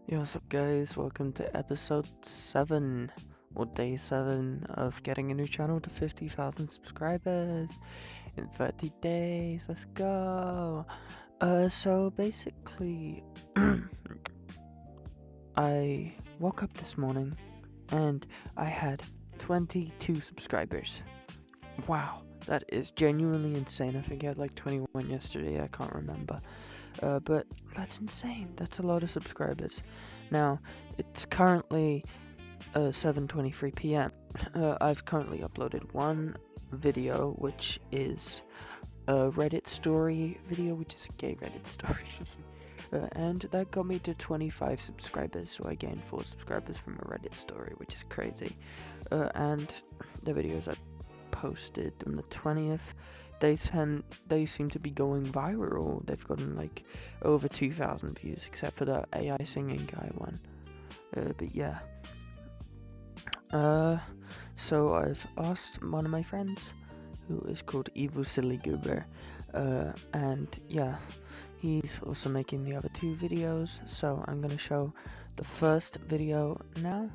Yo, what's up, guys? Welcome to episode 7, or day 7 of getting a new channel to 50,000 subscribers in 30 days. Let's go! So basically, I woke up this morning and I had 22 subscribers. Wow, that is genuinely insane. I think I had like 21 yesterday, I can't remember. But that's insane. That's a lot of subscribers. Now, it's currently 7:23 p.m. I've currently uploaded one video, which is a Reddit story video, which is a gay Reddit story. And that got me to 25 subscribers, so I gained 4 subscribers from a Reddit story, which is crazy. And the videos I posted on the 20th, they seem to be going viral. They've gotten like over 2,000 views, except for the AI singing guy one. But yeah. So I've asked one of my friends, who is called Evil Silly Goober, and yeah, he's also making the other 2 videos. So I'm gonna show the first video now,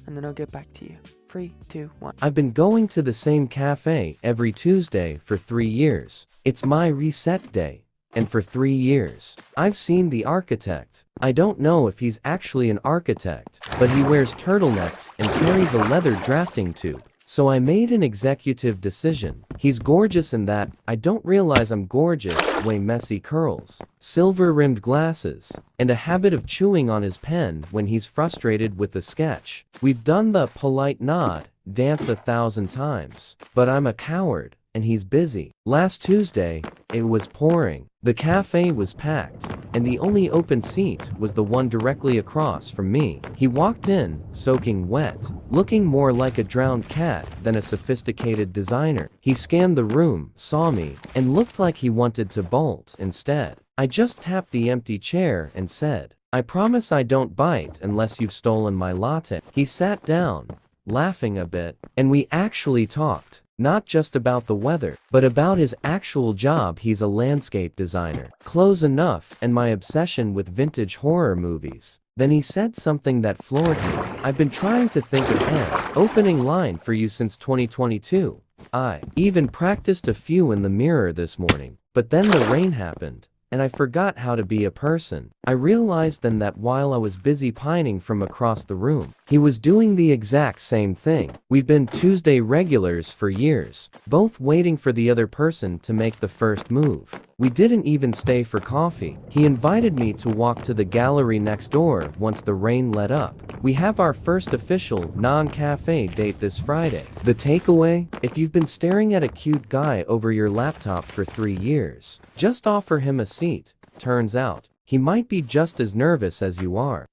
and then I'll get back to you. 3, 2, 1. I've been going to the same cafe every Tuesday for 3 years. It's my reset day. And for 3 years, I've seen the architect. I don't know if he's actually an architect, but he wears turtlenecks and carries a leather drafting tube. So I made an executive decision. He's gorgeous in that I don't realize I'm gorgeous, way messy curls, silver-rimmed glasses, and a habit of chewing on his pen when he's frustrated with a sketch. We've done the polite nod dance 1,000 times, but I'm a coward, and he's busy. Last Tuesday, it was pouring. The cafe was packed, and the only open seat was the one directly across from me. He walked in, soaking wet, looking more like a drowned cat than a sophisticated designer. He scanned the room, saw me, and looked like he wanted to bolt instead. I just tapped the empty chair and said, "I promise I don't bite unless you've stolen my latte." He sat down, laughing a bit, and we actually talked. Not just about the weather, but about his actual job. He's a landscape designer. Close enough, and my obsession with vintage horror movies. Then he said something that floored me. "I've been trying to think of an opening line for you since 2022. I even practiced a few in the mirror this morning, but then the rain happened, and I forgot how to be a person." I realized then that while I was busy pining from across the room, he was doing the exact same thing. We've been Tuesday regulars for years, both waiting for the other person to make the first move. We didn't even stay for coffee. He invited me to walk to the gallery next door once the rain let up. We have our first official non-cafe date this Friday. The takeaway? If you've been staring at a cute guy over your laptop for 3 years, just offer him a seat. Turns out, he might be just as nervous as you are.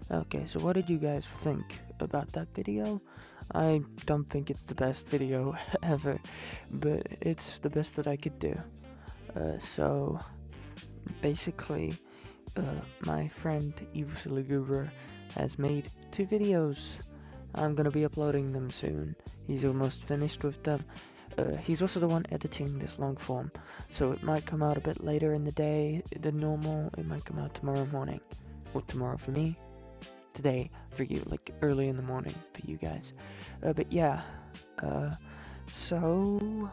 Okay, so what did you guys think about that video? I don't think it's the best video ever, but it's the best that I could do. So basically, my friend Evil Silly Goober has made 2 videos. I'm gonna be uploading them soon. He's almost finished with them. He's also the one editing this long form, so it might come out a bit later in the day than normal. It might come out tomorrow morning, or tomorrow for me, today for you, like early in the morning for you guys. But yeah, so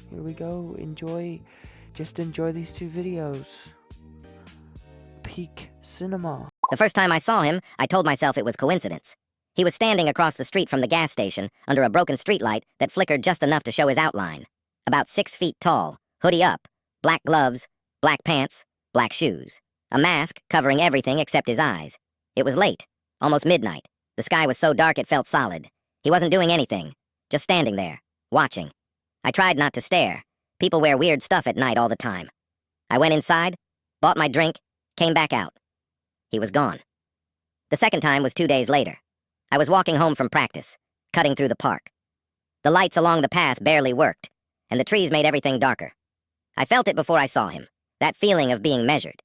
here we go. Just enjoy these 2 videos. Peak cinema. The first time I saw him, I told myself it was coincidence. He was standing across the street from the gas station under a broken streetlight that flickered just enough to show his outline. About 6 feet tall, hoodie up, black gloves, black pants, black shoes. A mask covering everything except his eyes. It was late, almost midnight. The sky was so dark it felt solid. He wasn't doing anything, just standing there, watching. I tried not to stare. People wear weird stuff at night all the time. I went inside, bought my drink, came back out. He was gone. The second time was 2 days later. I was walking home from practice, cutting through the park. The lights along the path barely worked, and the trees made everything darker. I felt it before I saw him, that feeling of being measured.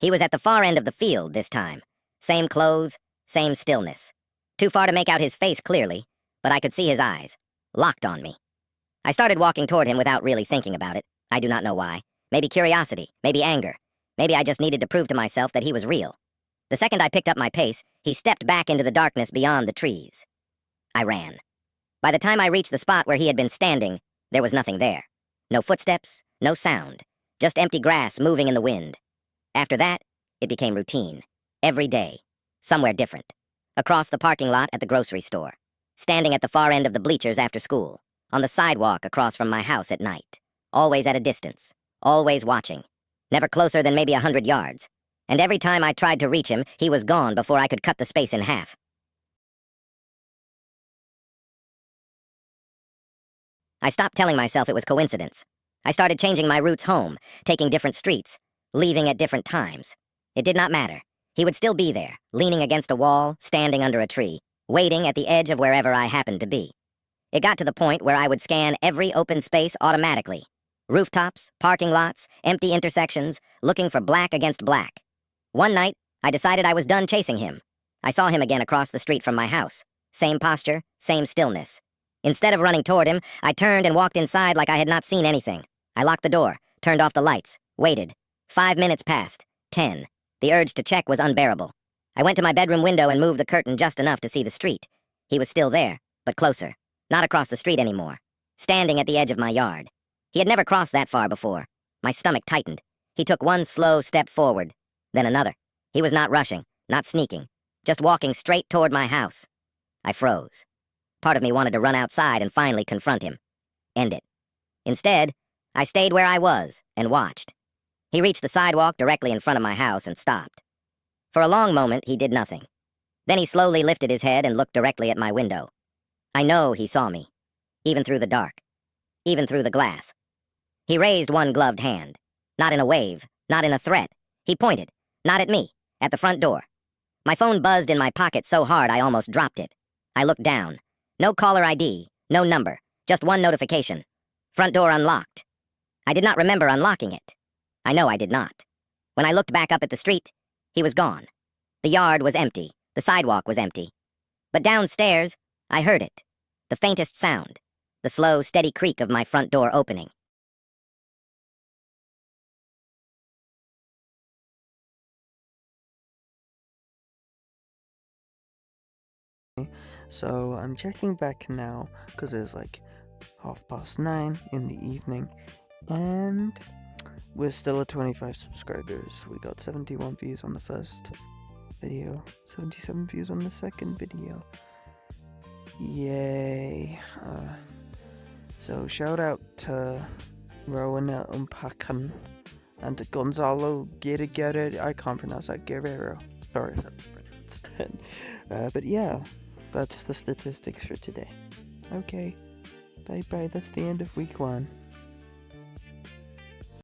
He was at the far end of the field this time. Same clothes, same stillness. Too far to make out his face clearly, but I could see his eyes, locked on me. I started walking toward him without really thinking about it. I do not know why. Maybe curiosity, maybe anger. Maybe I just needed to prove to myself that he was real. The second I picked up my pace, he stepped back into the darkness beyond the trees. I ran. By the time I reached the spot where he had been standing, there was nothing there. No footsteps, no sound, just empty grass moving in the wind. After that, it became routine. Every day. Somewhere different. Across the parking lot at the grocery store. Standing at the far end of the bleachers after school. On the sidewalk across from my house at night. Always at a distance. Always watching. Never closer than maybe 100 yards. And every time I tried to reach him, he was gone before I could cut the space in half. I stopped telling myself it was coincidence. I started changing my routes home, taking different streets, leaving at different times. It did not matter. He would still be there, leaning against a wall, standing under a tree, waiting at the edge of wherever I happened to be. It got to the point where I would scan every open space automatically. Rooftops, parking lots, empty intersections, looking for black against black. One night, I decided I was done chasing him. I saw him again across the street from my house. Same posture, same stillness. Instead of running toward him, I turned and walked inside like I had not seen anything. I locked the door, turned off the lights, waited. 5 minutes passed. 10. The urge to check was unbearable. I went to my bedroom window and moved the curtain just enough to see the street. He was still there, but closer. Not across the street anymore. Standing at the edge of my yard. He had never crossed that far before. My stomach tightened. He took one slow step forward, then another. He was not rushing, not sneaking, just walking straight toward my house. I froze. Part of me wanted to run outside and finally confront him. End it. Instead, I stayed where I was and watched. He reached the sidewalk directly in front of my house and stopped. For a long moment, he did nothing. Then he slowly lifted his head and looked directly at my window. I know he saw me, even through the dark, even through the glass. He raised one gloved hand, not in a wave, not in a threat. He pointed, not at me, at the front door. My phone buzzed in my pocket so hard I almost dropped it. I looked down. No caller ID, no number, just one notification. Front door unlocked. I did not remember unlocking it. I know I did not. When I looked back up at the street, he was gone. The yard was empty. The sidewalk was empty. But downstairs, I heard it. The faintest sound. The slow, steady creak of my front door opening. So I'm checking back now because it's like 9:30 in the evening, and we're still at 25 subscribers. We got 71 views on the first video, 77 views on the second video. Yay. So shout out to Rowan Unpakan and to Gonzalo Guerrero. I can't pronounce that. Guerrero. Sorry if that's pronounced. But yeah, that's the statistics for today. Okay. Bye bye. That's the end of week 1.